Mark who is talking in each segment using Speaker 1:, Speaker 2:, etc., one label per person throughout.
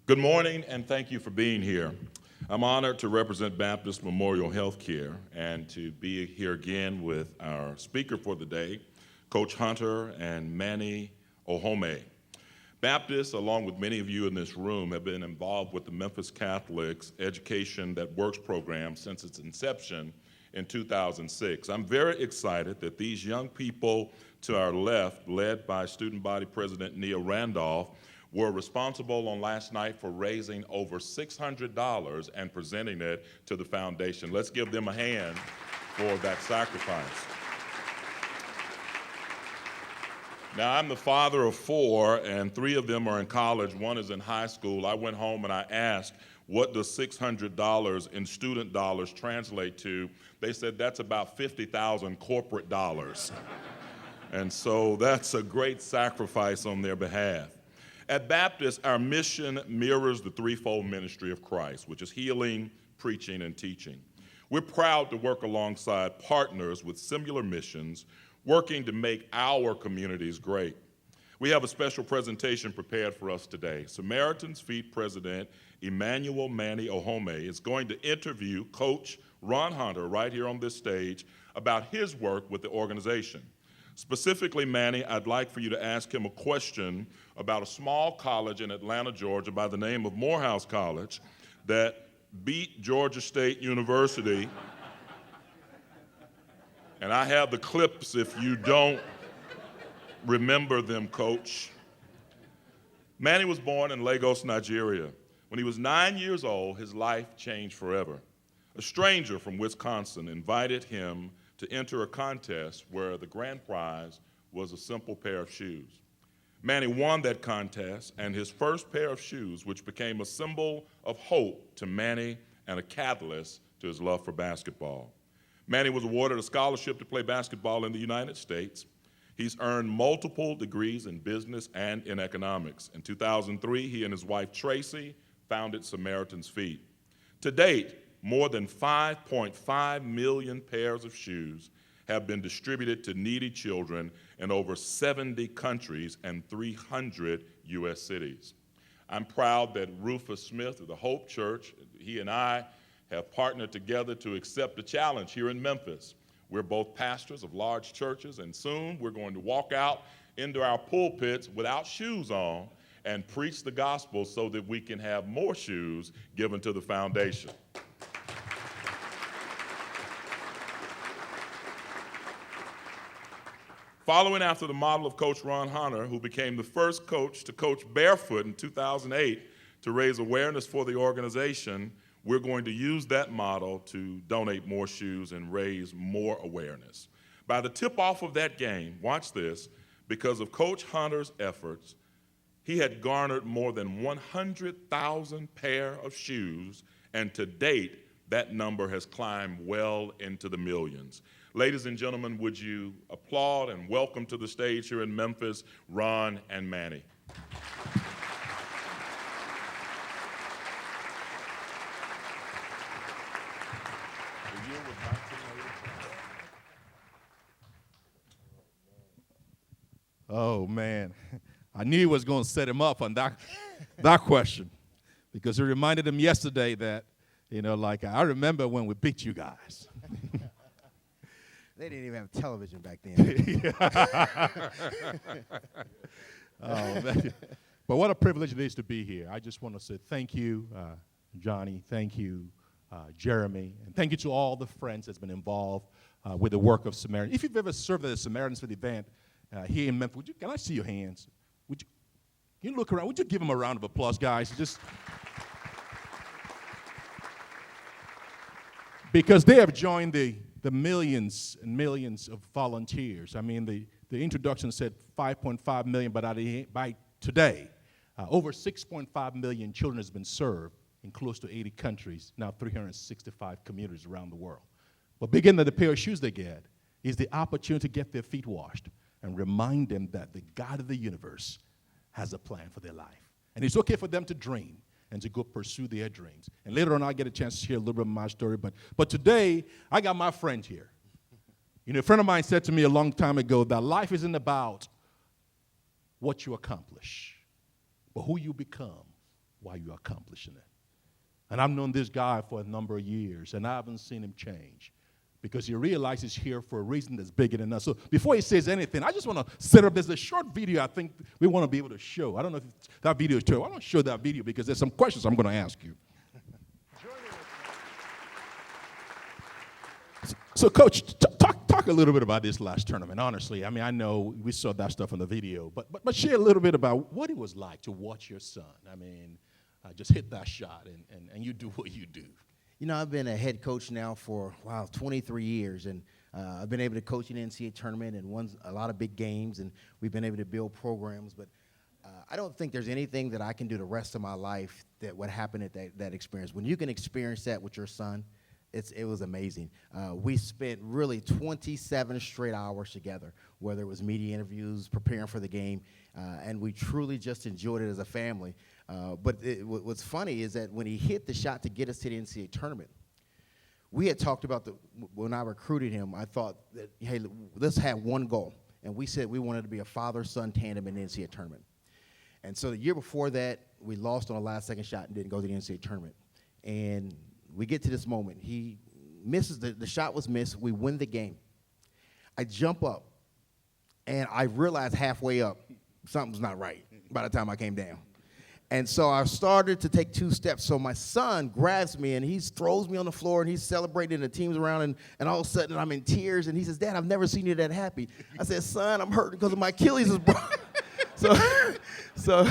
Speaker 1: Good morning, and thank you for being here. I'm honored to represent Baptist Memorial Healthcare and to be here again with our speaker for the day, Coach Hunter and Manny Ohome. Baptists, along with many of you in this room, have been involved with the Memphis Catholic's Education That Works program since its inception in 2006. I'm very excited that these young people to our left, led by Student Body President Nia Randolph, were responsible on last night for raising over $600 and presenting it to the foundation. Let's give them a hand for that sacrifice. Now, I'm the father of four, and three of them are in college. One is in high school. I went home and I asked, what does $600 in student dollars translate to? They said that's about 50,000 corporate dollars. And so that's a great sacrifice on their behalf. At Baptist, our mission mirrors the threefold ministry of Christ, which is healing, preaching, and teaching. We're proud to work alongside partners with similar missions, working to make our communities great. We have a special presentation prepared for us today. Samaritan's Feet President Emmanuel Manny Ohome is going to interview Coach Ron Hunter right here on this stage about his work with the organization. Specifically, Manny, I'd like for you to ask him a question about a small college in Atlanta, Georgia by the name of Morehouse College that beat Georgia State University. And I have the clips if you don't remember them, Coach. Manny was born in Lagos, Nigeria. When he was 9 years old, his life changed forever. A stranger from Wisconsin invited him to enter a contest where the grand prize was a simple pair of shoes. Manny won that contest, and his first pair of shoes, which became a symbol of hope to Manny and a catalyst to his love for basketball. Manny was awarded a scholarship to play basketball in the United States. He's earned multiple degrees in business and in economics. In 2003, he and his wife Tracy founded Samaritan's Feet. To date, more than 5.5 million pairs of shoes have been distributed to needy children in over 70 countries and 300 U.S. cities. I'm proud that Rufus Smith of the Hope Church, he and I have partnered together to accept the challenge here in Memphis. We're both pastors of large churches, and soon we're going to walk out into our pulpits without shoes on and preach the gospel so that we can have more shoes given to the foundation. Following after the model of Coach Ron Hunter, who became the first coach to coach barefoot in 2008 to raise awareness for the organization, we're going to use that model to donate more shoes and raise more awareness. By the tip-off of that game, watch this, because of Coach Hunter's efforts, he had garnered more than 100,000 pair of shoes, and to date, that number has climbed well into the millions. Ladies and gentlemen, would you applaud and welcome to the stage here in Memphis, Ron and Manny.
Speaker 2: Oh, man. I knew he was going to set him up on that question because it reminded him yesterday that, I remember when we beat you guys.
Speaker 3: They didn't even have television back then.
Speaker 2: But what a privilege it is to be here. I just want to say thank you, Johnny. Thank you, Jeremy. And thank you to all the friends that's been involved with the work of Samaritan. If you've ever served at the Samaritans for the event here in Memphis, can I see your hands? Can you look around? Would you give them a round of applause, guys? Because they have joined the millions and millions of volunteers. I mean, the introduction said 5.5 million, but by today, over 6.5 million children has been served in close to 80 countries, now 365 communities around the world. But beginning with the pair of shoes they get is the opportunity to get their feet washed and remind them that the God of the universe has a plan for their life. And it's okay for them to dream and to go pursue their dreams. And later on, I'll get a chance to share a little bit of my story. But today, I got my friend here. A friend of mine said to me a long time ago that life isn't about what you accomplish, but who you become while you're accomplishing it. And I've known this guy for a number of years, and I haven't seen him change because he realizes he's here for a reason that's bigger than us. So before he says anything, I just want to set up, there's a short video I think we want to be able to show. I don't know if that video is true. I want to show that video because there's some questions I'm going to ask you. So, Coach, talk a little bit about this last tournament, honestly. I mean, I know we saw that stuff in the video, but share a little bit about what it was like to watch your son. I mean, just hit that shot, and you do what you do.
Speaker 3: You know, I've been a head coach now for, 23 years, and I've been able to coach in the NCAA tournament and won a lot of big games, and we've been able to build programs, but I don't think there's anything that I can do the rest of my life that would happen at that experience. When you can experience that with your son, it was amazing. We spent really 27 straight hours together, whether it was media interviews, preparing for the game, and we truly just enjoyed it as a family. But what's funny is that when he hit the shot to get us to the NCAA tournament, we had talked about when I recruited him, I thought that, hey, let's have one goal. And we said we wanted to be a father-son tandem in the NCAA tournament. And so the year before that, we lost on a last-second shot and didn't go to the NCAA tournament. And we get to this moment. He misses, the shot was missed. We win the game. I jump up, and I realize halfway up something's not right by the time I came down. And so I started to take 2 steps. So my son grabs me, and he throws me on the floor, and he's celebrating, the team's around, and all of a sudden I'm in tears, and he says, "Dad, I've never seen you that happy." I said, "Son, I'm hurting because my Achilles is broken." So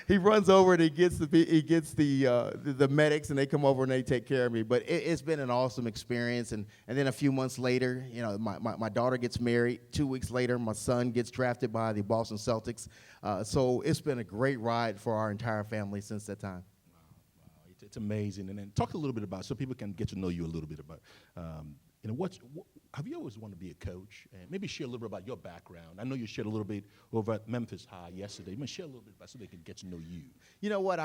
Speaker 3: he runs over and he gets the medics, and they come over and they take care of me. But it's been an awesome experience. And then a few months later, you know, my daughter gets married. 2 weeks later, my son gets drafted by the Boston Celtics. So it's been a great ride for our entire family since that time.
Speaker 2: Wow. It's amazing. And then talk a little bit about, so people can get to know you a little bit about, you know, have you always wanted to be a coach? And maybe share a little bit about your background. I know you shared a little bit over at Memphis High yesterday. You may share a little bit about so they can get to know you.
Speaker 3: You know what?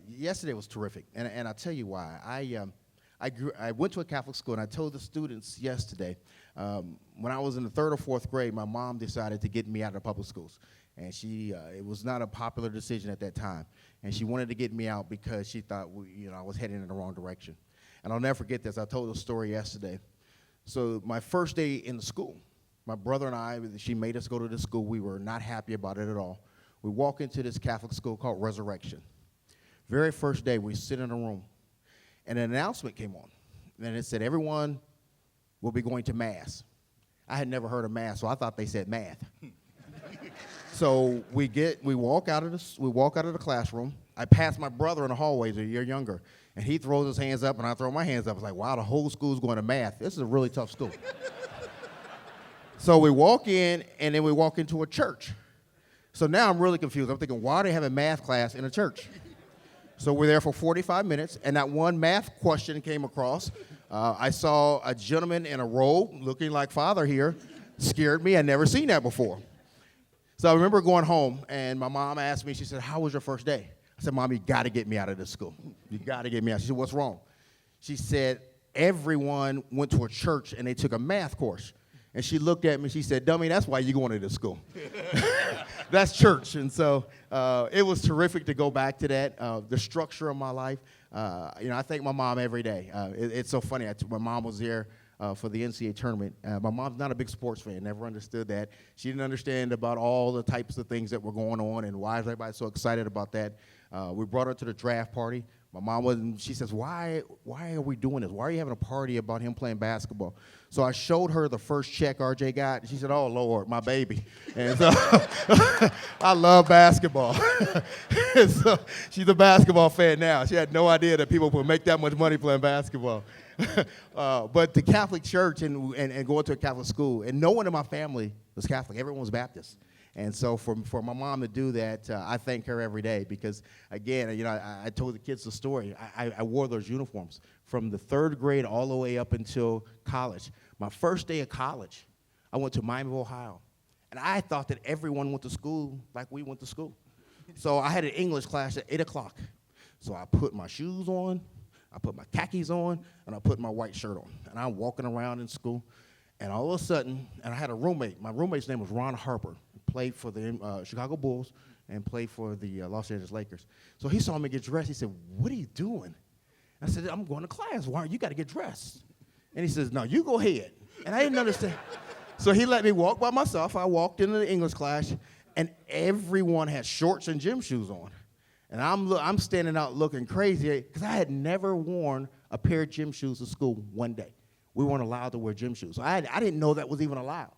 Speaker 3: Yesterday was terrific, and I'll tell you why. I went to a Catholic school, and I told the students yesterday, when I was in the 3rd or 4th grade, my mom decided to get me out of public schools. And it was not a popular decision at that time. And she wanted to get me out because she thought, I was heading in the wrong direction. And I'll never forget this. I told the story yesterday. So my first day in the school, my brother and I, she made us go to this school. We were not happy about it at all. We walk into this Catholic school called Resurrection. Very first day, we sit in a room, and an announcement came on. And it said, everyone will be going to Mass. I had never heard of Mass, so I thought they said math. So we walk out of the classroom. I pass my brother in the hallways, a year younger, and he throws his hands up, and I throw my hands up. It's like, wow, the whole school's going to math. This is a really tough school. So we walk in, and then we walk into a church. So now I'm really confused. I'm thinking, why are they having math class in a church? So we're there for 45 minutes, and that one math question came across. I saw a gentleman in a robe looking like Father here. Scared me. I'd never seen that before. So I remember going home, and my mom asked me, she said, "How was your first day?" I said, "Mom, you got to get me out of this school. You got to get me out." She said, "What's wrong?" She said, "Everyone went to a church, and they took a math course." And she looked at me, she said, "Dummy, that's why you're going to this school." That's church. And so it was terrific to go back to that. The structure of my life, I thank my mom every day. It's so funny. My mom was there for the NCAA tournament. My mom's not a big sports fan, never understood that. She didn't understand about all the types of things that were going on and why is everybody so excited about that. We brought her to the draft party. My mom wasn't, she says, why are we doing this? Why are you having a party about him playing basketball? So I showed her the first check RJ got, and she said, "Oh, Lord, my baby." And so I love basketball. And so she's a basketball fan now. She had no idea that people would make that much money playing basketball. But the Catholic church and going to a Catholic school, and no one in my family was Catholic. Everyone was Baptist. And so for my mom to do that, I thank her every day because, again, I told the kids the story. I wore those uniforms from the 3rd grade all the way up until college. My first day of college, I went to Miami, Ohio. And I thought that everyone went to school like we went to school. So I had an English class at 8 o'clock. So I put my shoes on, I put my khakis on, and I put my white shirt on. And I'm walking around in school. And all of a sudden, and I had a roommate. My roommate's name was Ron Harper. He played for the Chicago Bulls and play for the Los Angeles Lakers. So he saw me get dressed. He said, "What are you doing?" I said, "I'm going to class. Why? You got to get dressed." And he says, "No, you go ahead." And I didn't understand. So he let me walk by myself. I walked into the English class, and everyone had shorts and gym shoes on. And I'm standing out looking crazy because I had never worn a pair of gym shoes to school one day. We weren't allowed to wear gym shoes. So I didn't know that was even allowed.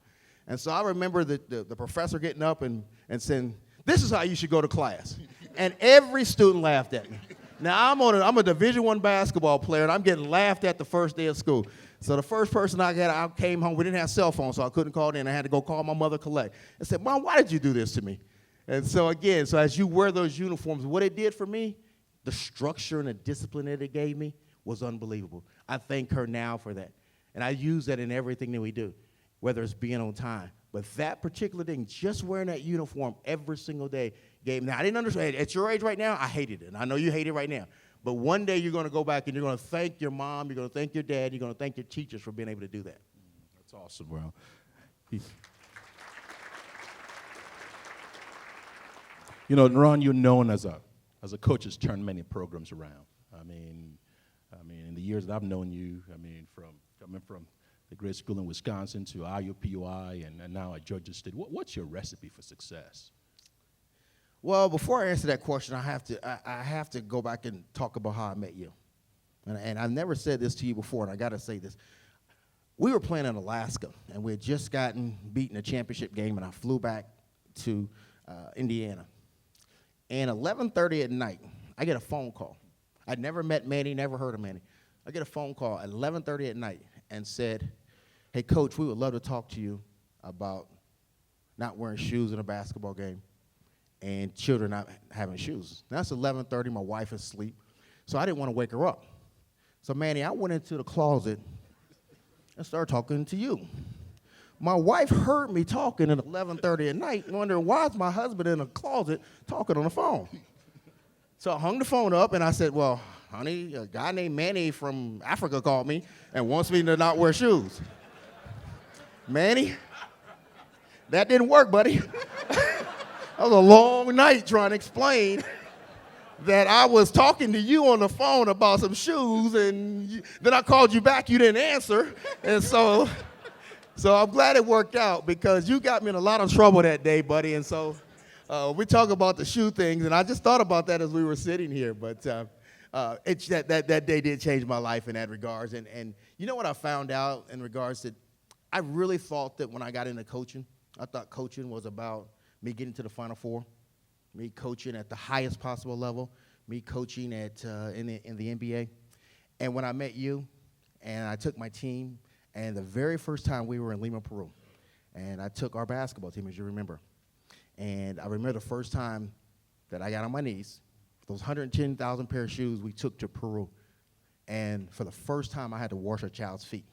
Speaker 3: And so I remember the professor getting up and saying, "This is how you should go to class." And every student laughed at me. Now, I'm a Division I basketball player, and I'm getting laughed at the first day of school. So the first person I came home, we didn't have cell phones, so I couldn't call in. I had to go call my mother, collect. I said, "Mom, why did you do this to me?" And so again, as you wear those uniforms, what it did for me, the structure and the discipline that it gave me was unbelievable. I thank her now for that. And I use that in everything that we do, whether it's being on time. But that particular thing, just wearing that uniform every single day, gave me. Now, I didn't understand. At your age right now, I hated it. And I know you hate it right now. But one day you're going to go back and you're going to thank your mom, you're going to thank your dad, you're going to thank your teachers for being able to do that.
Speaker 2: That's awesome, bro. You know, Ron, you're known as a coach that's turned many programs around. I mean, in the years that I've known you, from coming from the great school in Wisconsin to IUPUI and now at Georgia State, what's your recipe for success?
Speaker 3: Well, before I answer that question, I have to go back and talk about how I met you. And I've never said this to you before, and I got to say this. We were playing in Alaska, and we had just gotten beaten a championship game, and I flew back to Indiana. And 11:30 at night, I get a phone call. I'd never met Manny, never heard of Manny. I get a phone call at 11:30 at night and said, "Hey, Coach, we would love to talk to you about not wearing shoes in a basketball game and children not having shoes." Now, it's 11:30. My wife is asleep, so I didn't want to wake her up. So, Manny, I went into the closet and started talking to you. My wife heard me talking at 11:30 at night, wondering, why is my husband in a closet talking on the phone? So I hung the phone up, and I said, "Well, honey, a guy named Manny from Africa called me and wants me to not wear shoes." Manny, that didn't work, buddy. That was a long night trying to explain that I was talking to you on the phone about some shoes, and then I called you back, you didn't answer, and so I'm glad it worked out because you got me in a lot of trouble that day, buddy, and so we talk about the shoe things, and I just thought about that as we were sitting here, but that day did change my life in that regards, and you know what I found out in regards to, I really thought that when I got into coaching, I thought coaching was about me getting to the Final Four, me coaching at the highest possible level, me coaching at in the NBA. And when I met you, and I took my team, and the very first time we were in Lima, Peru, and I took our basketball team, as you remember. And I remember the first time that I got on my knees, those 110,000 pair of shoes we took to Peru. And for the first time, I had to wash a child's feet.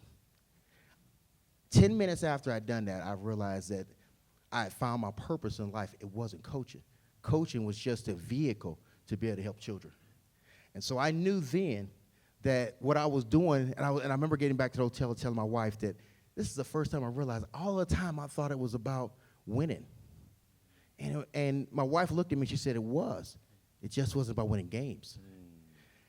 Speaker 3: 10 minutes after I'd done that, I realized that I had found my purpose in life. It wasn't coaching. Coaching was just a vehicle to be able to help children. And so I knew then that what I was doing, and I remember getting back to the hotel and telling my wife that this is the first time I realized all the time I thought it was about winning. And my wife looked at me, she said it was. It just wasn't about winning games.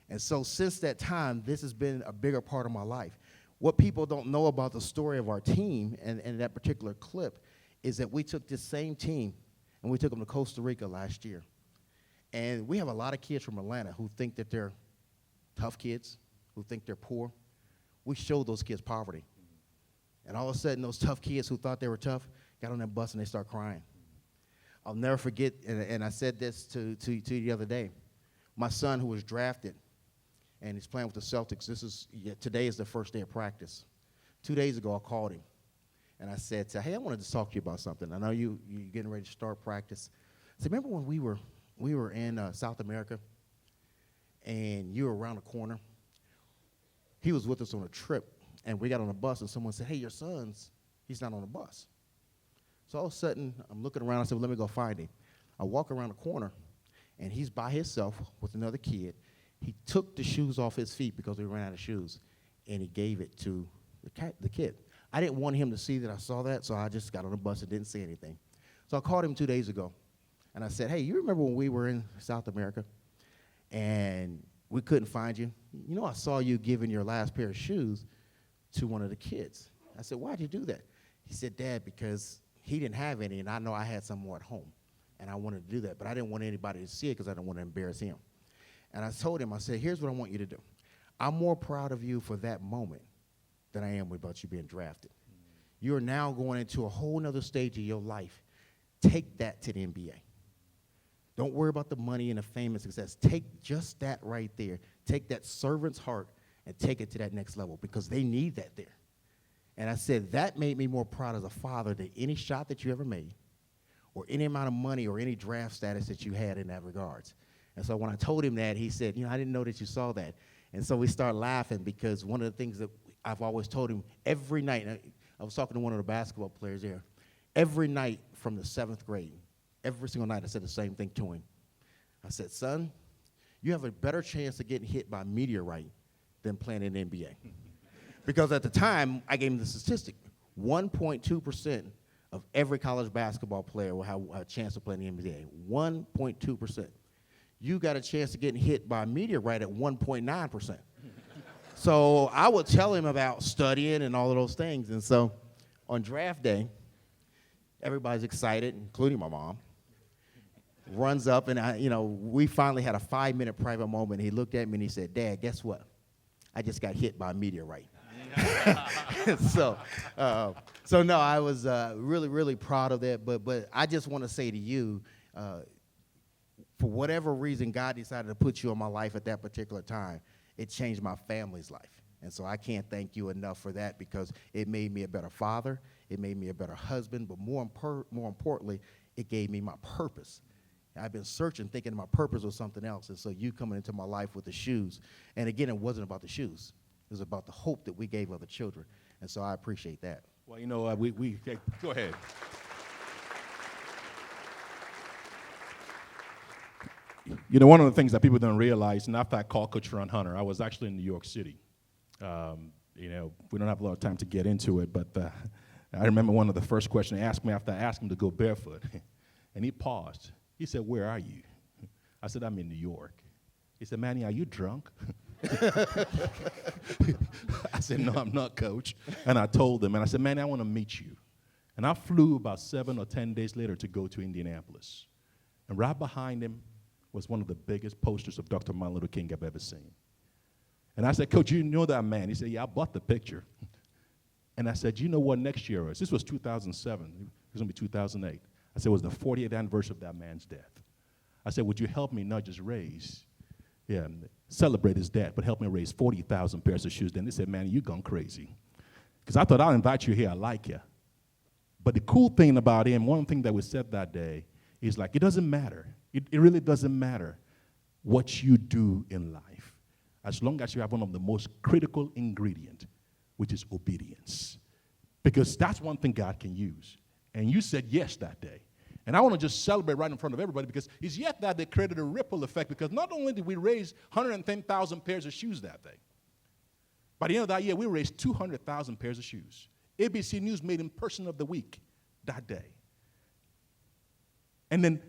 Speaker 3: And so since that time, this has been a bigger part of my life. What people don't know about the story of our team and that particular clip is that we took this same team and we took them to Costa Rica last year. And we have a lot of kids from Atlanta who think that they're tough kids, who think they're poor. We showed those kids poverty. And all of a sudden, those tough kids who thought they were tough got on that bus and they start crying. I'll never forget, and I said this to you the other day, my son who was drafted, and he's playing with the Celtics. Today is the first day of practice. 2 days ago, I called him, and I said, "Hey, I wanted to talk to you about something. I know you're getting ready to start practice." I said, "Remember when we were in South America, and you were around the corner? He was with us on a trip, and we got on a bus, and someone said, 'Hey, your son's, he's not on the bus.' So all of a sudden, I'm looking around. I said, well, let me go find him. I walk around the corner, and he's by himself with another kid. He took the shoes off his feet because we ran out of shoes, and he gave it to the kid. I didn't want him to see that I saw that, so I just got on the bus and didn't say anything. So I called him 2 days ago, And I said, hey, you remember when we were in South America and we couldn't find you? You know, I saw you giving your last pair of shoes to one of the kids. I said, why'd you do that? He said, Dad, because he didn't have any, and I know I had some more at home, and I wanted to do that, but I didn't want anybody to see it because I didn't want to embarrass him. And I told him, I said, here's what I want you to do. I'm more proud of you for that moment than I am about you being drafted. You're now going into a whole nother stage of your life. Take that to the NBA. Don't worry about the money and the fame and success. Take just that right there. Take that servant's heart and take it to that next level because they need that there. And I said, that made me more proud as a father than any shot that you ever made or any amount of money or any draft status that you had in that regards. And so when I told him that, he said, I didn't know that you saw that. And so we started laughing because one of the things that I've always told him every night, and I was talking to one of the basketball players there, every night from the 7th grade, every single night I said the same thing to him. I said, son, you have a better chance of getting hit by a meteorite than playing in the NBA. Because at the time, I gave him the statistic, 1.2% of every college basketball player will have a chance to play in the NBA, 1.2%. You got a chance of getting hit by a meteorite at 1.9%. So I would tell him about studying and all of those things. And so on draft day, everybody's excited, including my mom. Runs up, and we finally had a 5-minute private moment. He looked at me and he said, Dad, guess what? I just got hit by a meteorite. So no, I was really, really proud of that. But I just want to say to you, for whatever reason, God decided to put you in my life at that particular time. It changed my family's life. And so I can't thank you enough for that because it made me a better father. It made me a better husband. But more importantly, it gave me my purpose. I've been searching, thinking my purpose was something else. And so you coming into my life with the shoes. And again, it wasn't about the shoes. It was about the hope that we gave other children. And so I appreciate that.
Speaker 2: Well, go ahead. One of the things that people don't realize, and after I called Coach Ron Hunter, I was actually in New York City. We don't have a lot of time to get into it, but I remember one of the first questions he asked me after I asked him to go barefoot. And he paused. He said, where are you? I said, I'm in New York. He said, Manny, are you drunk? I said, no, I'm not, Coach. And I told him, and I said, Manny, I want to meet you. And I flew about 7 or 10 days later to go to Indianapolis. And right behind him was one of the biggest posters of Dr. Martin Luther King I've ever seen. And I said, Coach, you know that man? He said, yeah, I bought the picture. And I said, you know what next year was? This was 2007. It was going to be 2008. I said, it was the 40th anniversary of that man's death. I said, would you help me not just celebrate his death, but help me raise 40,000 pairs of shoes? Then they said, man, you gone crazy. Because I thought, I'll invite you here. I like you. But the cool thing about him, one thing that we said that day, is like, it doesn't matter. It really doesn't matter what you do in life, as long as you have one of the most critical ingredients, which is obedience. Because that's one thing God can use. And you said yes that day. And I want to just celebrate right in front of everybody because it's yet that they created a ripple effect because not only did we raise 110,000 pairs of shoes that day, by the end of that year, we raised 200,000 pairs of shoes. ABC News made him Person of the Week that day. And then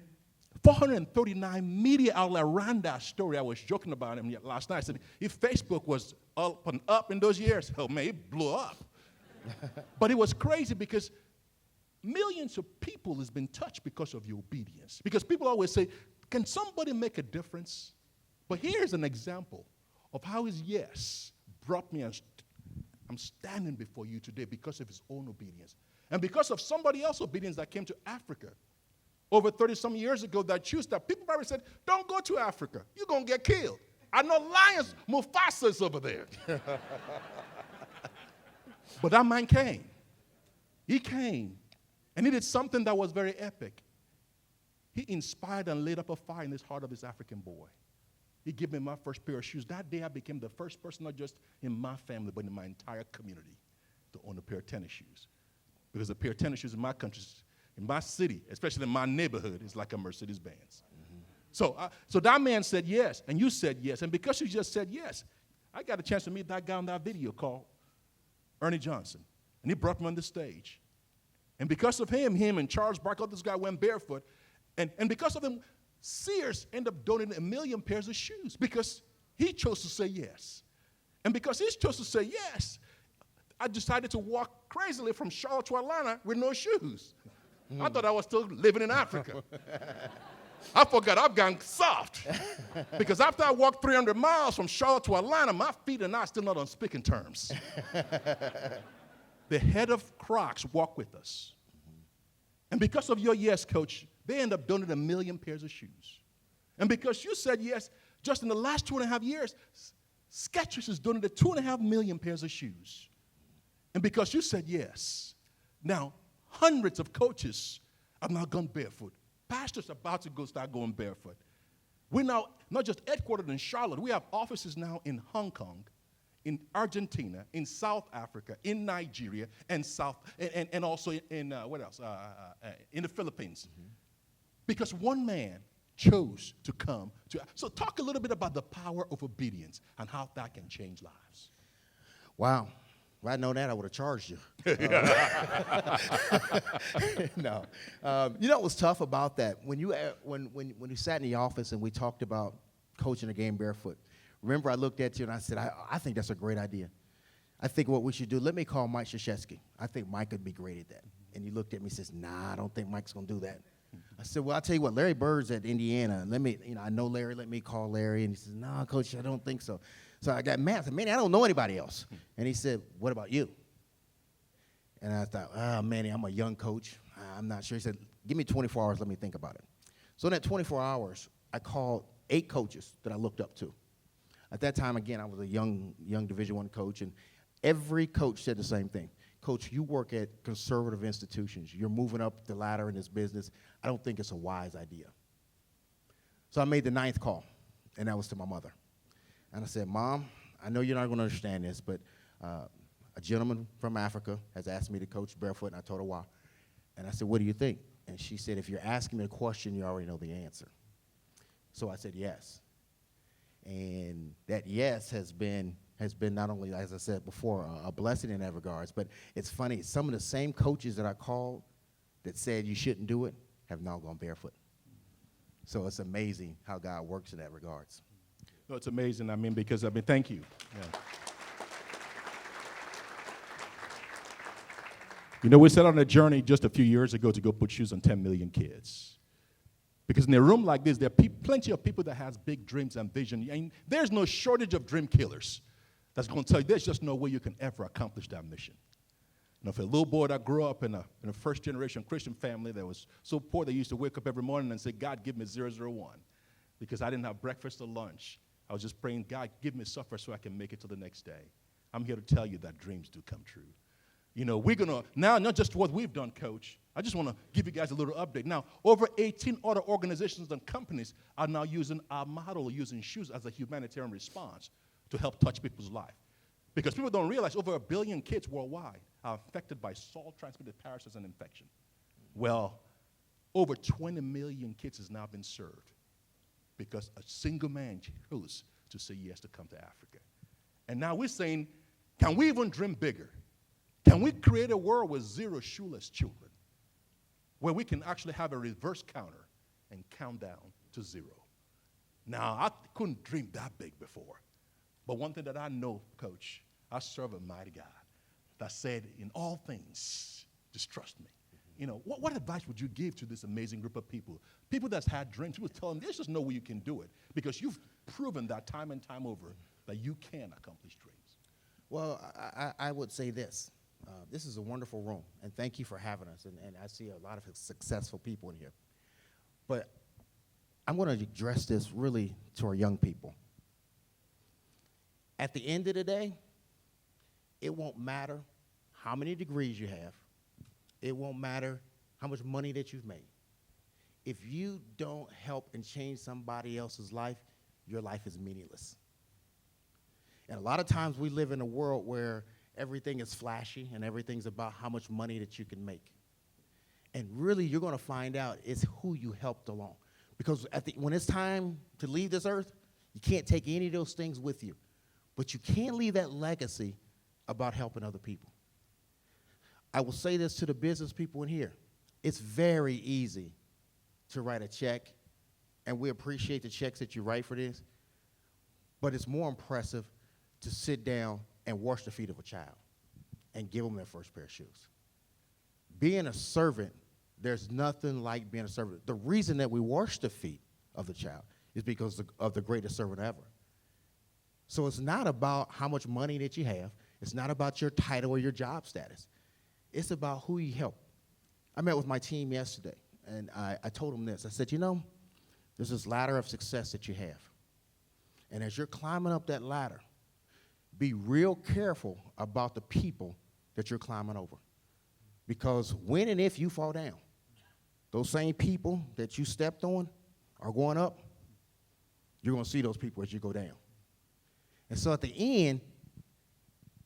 Speaker 2: 439 media outlets ran that story. I was joking about him last night. I said, if Facebook was up and up in those years, oh man, it blew up. But it was crazy because millions of people has been touched because of your obedience. Because people always say, can somebody make a difference? But here's an example of how his yes brought me, and I'm standing before you today because of his own obedience. And because of somebody else's obedience that came to Africa over 30-some years ago that chose that. People probably said, don't go to Africa. You're going to get killed. I know lions, Mufasa's over there. But that man came. He came. And he did something that was very epic. He inspired and lit up a fire in the heart of this African boy. He gave me my first pair of shoes. That day I became the first person, not just in my family, but in my entire community, to own a pair of tennis shoes. Because a pair of tennis shoes in my country, in my city, especially in my neighborhood, is like a Mercedes-Benz. Mm-hmm. So that man said yes, and you said yes. And because you just said yes, I got a chance to meet that guy on that video called Ernie Johnson. And he brought me on the stage. And because of him and Charles Barkley, this guy went barefoot. And because of them, Sears ended up donating 1 million pairs of shoes because he chose to say yes. And because he chose to say yes, I decided to walk crazily from Charlotte to Atlanta with no shoes. I thought I was still living in Africa. I forgot I've gone soft. Because after I walked 300 miles from Charlotte to Atlanta, my feet and I are still not on speaking terms. The head of Crocs walked with us. And because of your yes, Coach, they end up donating 1 million pairs of shoes. And because you said yes, just in the last 2.5 years, Skechers has donated 2.5 million pairs of shoes. And because you said yes, now hundreds of coaches have now gone barefoot. Pastors are about to start going barefoot. We're now not just headquartered in Charlotte. We have offices now in Hong Kong, in Argentina, in South Africa, in Nigeria, and also in what else? In the Philippines. Because one man chose to come to. So talk a little bit about the power of obedience and how that can change lives.
Speaker 3: Wow. If I'd known that, I would have charged you. No. You know what was tough about that? When you sat in the office and we talked about coaching a game barefoot, remember I looked at you and I said, I think that's a great idea. I think what we should do, let me call Mike Krzyzewski. I think Mike would be great at that. And you looked at me and says, nah, I don't think Mike's going to do that. I said, well, I'll tell you what, Larry Bird's at Indiana. I know Larry, let me call Larry. And he says, no, Coach, I don't think so. So I got mad. I said, Manny, I don't know anybody else. And he said, what about you? And I thought, Manny, I'm a young coach. I'm not sure. He said, give me 24 hours. Let me think about it. So in that 24 hours, I called 8 coaches that I looked up to. At that time, again, I was a young Division I coach, and every coach said the same thing. Coach, you work at conservative institutions. You're moving up the ladder in this business. I don't think it's a wise idea. So I made the 9th call, and that was to my mother. And I said, Mom, I know you're not going to understand this, but a gentleman from Africa has asked me to coach barefoot, and I told her why. And I said, what do you think? And she said, if you're asking me a question, you already know the answer. So I said, yes. And that yes has been not only, as I said before, a blessing in that regards, but it's funny, some of the same coaches that I called that said you shouldn't do it have now gone barefoot. So it's amazing how God works in that regards.
Speaker 2: No, it's amazing. Because thank you. Yeah. We set on a journey just a few years ago to go put shoes on 10 million kids. Because in a room like this, there are plenty of people that has big dreams and vision. And there's no shortage of dream killers that's going to tell you there's just no way you can ever accomplish that mission. For a little boy that grew up in a first-generation Christian family that was so poor they used to wake up every morning and say, God, give me 001. Because I didn't have breakfast or lunch. I was just praying, God, give me supper so I can make it to the next day. I'm here to tell you that dreams do come true. We're going to, now, not just what we've done, Coach. I just want to give you guys a little update. Now, over 18 other organizations and companies are now using our model, using shoes as a humanitarian response to help touch people's life. Because people don't realize over 1 billion kids worldwide are affected by salt-transmitted parasites and infection. Well, over 20 million kids has now been served because a single man chose to say yes to come to Africa. And now we're saying, can we even dream bigger? Can we create a world with 0 shoeless children where we can actually have a reverse counter and count down to 0? Now, I couldn't dream that big before. But one thing that I know, Coach, I serve a mighty God that said, in all things, just trust me. What advice would you give to this amazing group of people? People that's had dreams, people tell them, there's just no way you can do it because you've proven that time and time over that you can accomplish dreams.
Speaker 3: Well, I would say this. This is a wonderful room, and thank you for having us. And I see a lot of successful people in here. But I'm going to address this really to our young people. At the end of the day, it won't matter how many degrees you have. It won't matter how much money that you've made. If you don't help and change somebody else's life, your life is meaningless. And a lot of times we live in a world where everything is flashy and everything's about how much money that you can make. And really, you're going to find out it's who you helped along. Because when it's time to leave this earth, you can't take any of those things with you. But you can leave that legacy about helping other people. I will say this to the business people in here. It's very easy to write a check, and we appreciate the checks that you write for this, but it's more impressive to sit down and wash the feet of a child and give them their first pair of shoes. Being a servant, there's nothing like being a servant. The reason that we wash the feet of the child is because of the greatest servant ever. So it's not about how much money that you have. It's not about your title or your job status. It's about who you help. I met with my team yesterday, and I told them this. I said, there's this ladder of success that you have. And as you're climbing up that ladder, be real careful about the people that you're climbing over. Because when and if you fall down, those same people that you stepped on are going up. You're going to see those people as you go down. And so at the end,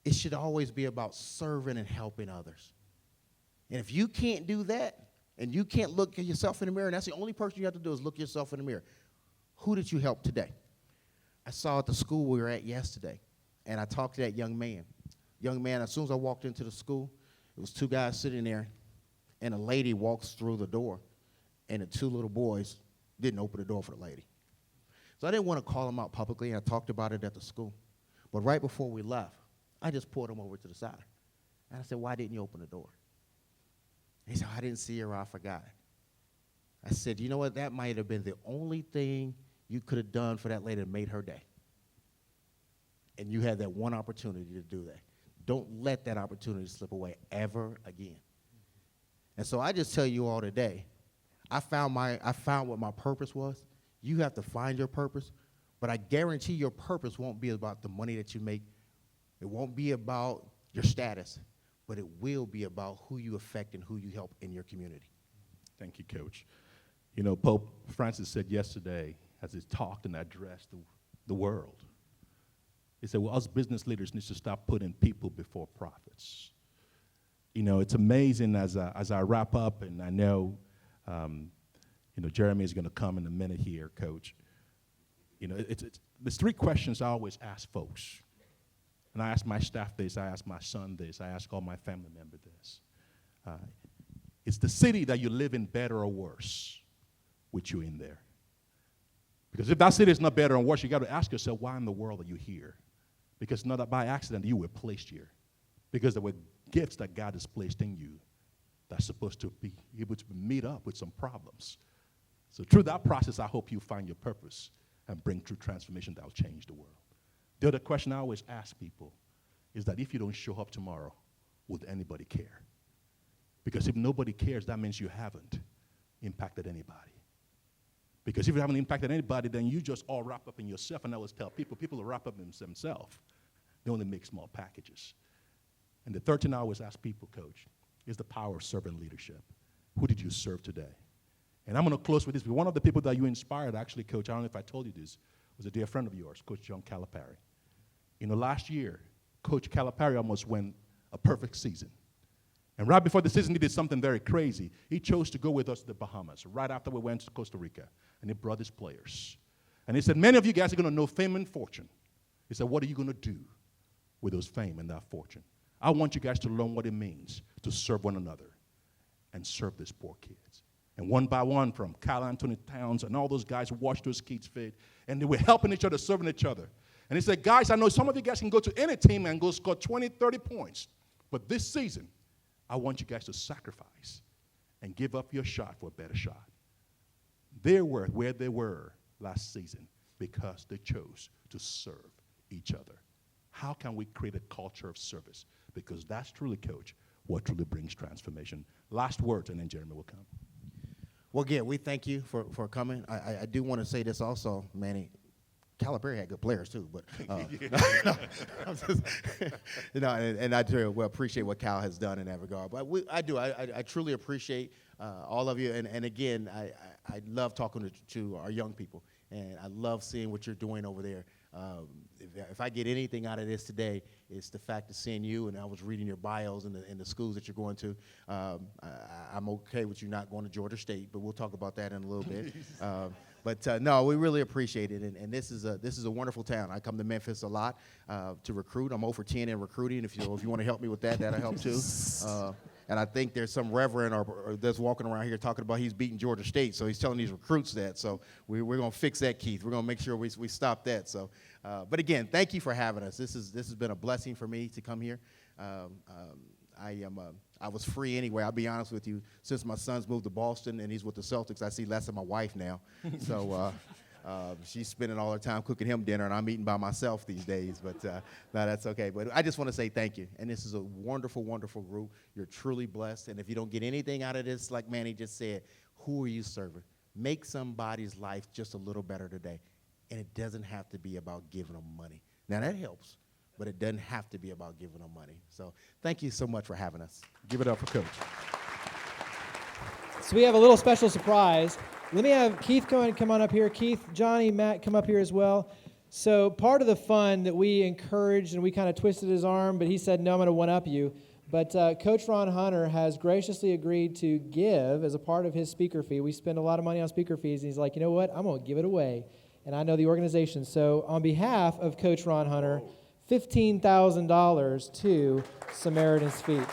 Speaker 3: it should always be about serving and helping others. And if you can't do that, and you can't look at yourself in the mirror, and that's the only person you have to do is look yourself in the mirror, who did you help today? I saw at the school we were at yesterday, and I talked to that young man. Young man, as soon as I walked into the school, it was two guys sitting there, and a lady walks through the door, and the two little boys didn't open the door for the lady. So I didn't want to call them out publicly, and I talked about it at the school. But right before we left, I just pulled them over to the side. And I said, why didn't you open the door? He said, I didn't see her, I forgot. I said, you know what, that might have been the only thing you could have done for that lady that made her day. And you had that one opportunity to do that. Don't let that opportunity slip away ever again. And so I just tell you all today, I found what my purpose was. You have to find your purpose, but I guarantee your purpose won't be about the money that you make. It won't be about your status, but it will be about who you affect and who you help in your community.
Speaker 2: Thank you, Coach. Pope Francis said yesterday, as he talked and addressed the world, he said, well, us business leaders need to stop putting people before profits. It's amazing as I wrap up, and I know, Jeremy is going to come in a minute here, Coach. There's three questions I always ask folks. And I ask my staff this, I ask my son this, I ask all my family members this. Is the city that you live in better or worse with you in there? Because if that city is not better or worse, you got to ask yourself, why in the world are you here? Because not by accident you were placed here. Because there were gifts that God has placed in you that's supposed to be able to meet up with some problems. So through that process, I hope you find your purpose and bring true transformation that will change the world. The other question I always ask people is that if you don't show up tomorrow, would anybody care? Because if nobody cares, that means you haven't impacted anybody. Because if you haven't impacted anybody, then you just all wrap up in yourself. And I always tell people will wrap up in themselves. They only make small packages. And the third thing I always ask people, Coach, is the power of servant leadership. Who did you serve today? And I'm going to close with this. One of the people that you inspired, actually, Coach, I don't know if I told you this, was a dear friend of yours, Coach John Calipari. Last year, Coach Calipari almost went a perfect season. And right before the season, he did something very crazy. He chose to go with us to the Bahamas, right after we went to Costa Rica, and he brought his players. And he said, many of you guys are going to know fame and fortune. He said, what are you going to do with those fame and that fortune? I want you guys to learn what it means to serve one another and serve these poor kids. And one by one, from Kyle Anthony Towns and all those guys washed those kids' feet, and they were helping each other, serving each other. And he said, guys, I know some of you guys can go to any team and go score 20, 30 points. But this season, I want you guys to sacrifice and give up your shot for a better shot. They were where they were last season because they chose to serve each other. How can we create a culture of service? Because that's truly, Coach, what truly brings transformation. Last words, and then Jeremy will come.
Speaker 3: Well, again, we thank you for coming. I do want to say this also, Manny. Calipari had good players too, but and I do appreciate what Cal has done in that regard. But I truly appreciate all of you, and again, I love talking to our young people, and I love seeing what you're doing over there. If I get anything out of this today, it's the fact of seeing you, and I was reading your bios in the schools that you're going to. I'm okay with you not going to Georgia State, but we'll talk about that in a little bit. But no, we really appreciate it, and this is a wonderful town. I come to Memphis a lot to recruit. I'm 0 for 10 in recruiting. If you want to help me with that, that'll help too. And I think there's some reverend or that's walking around here talking about he's beating Georgia State, so he's telling these recruits that. So we're going to fix that, Keith. We're going to make sure we stop that. So, but again, thank you for having us. This has been a blessing for me to come here. I was free anyway. I'll be honest with you. Since my son's moved to Boston and he's with the Celtics, I see less of my wife now. So she's spending all her time cooking him dinner, and I'm eating by myself these days. But no, that's okay. But I just want to say thank you. And this is a wonderful, wonderful group. You're truly blessed. And if you don't get anything out of this, like Manny just said, who are you serving? Make somebody's life just a little better today. And it doesn't have to be about giving them money. Now, that helps, but it doesn't have to be about giving them money. So thank you so much for having us.
Speaker 2: Give it up for Coach.
Speaker 4: So we have a little special surprise. Let me have Keith come on up here. Keith, Johnny, Matt, come up here as well. So part of the fun that we encouraged, and we kind of twisted his arm, but he said, no, I'm going to one-up you. But Coach Ron Hunter has graciously agreed to give as a part of his speaker fee. We spend a lot of money on speaker fees, and he's like, you know what? I'm going to give it away. And I know the organization. So on behalf of Coach Ron Hunter, $15,000 to Samaritan's Feet.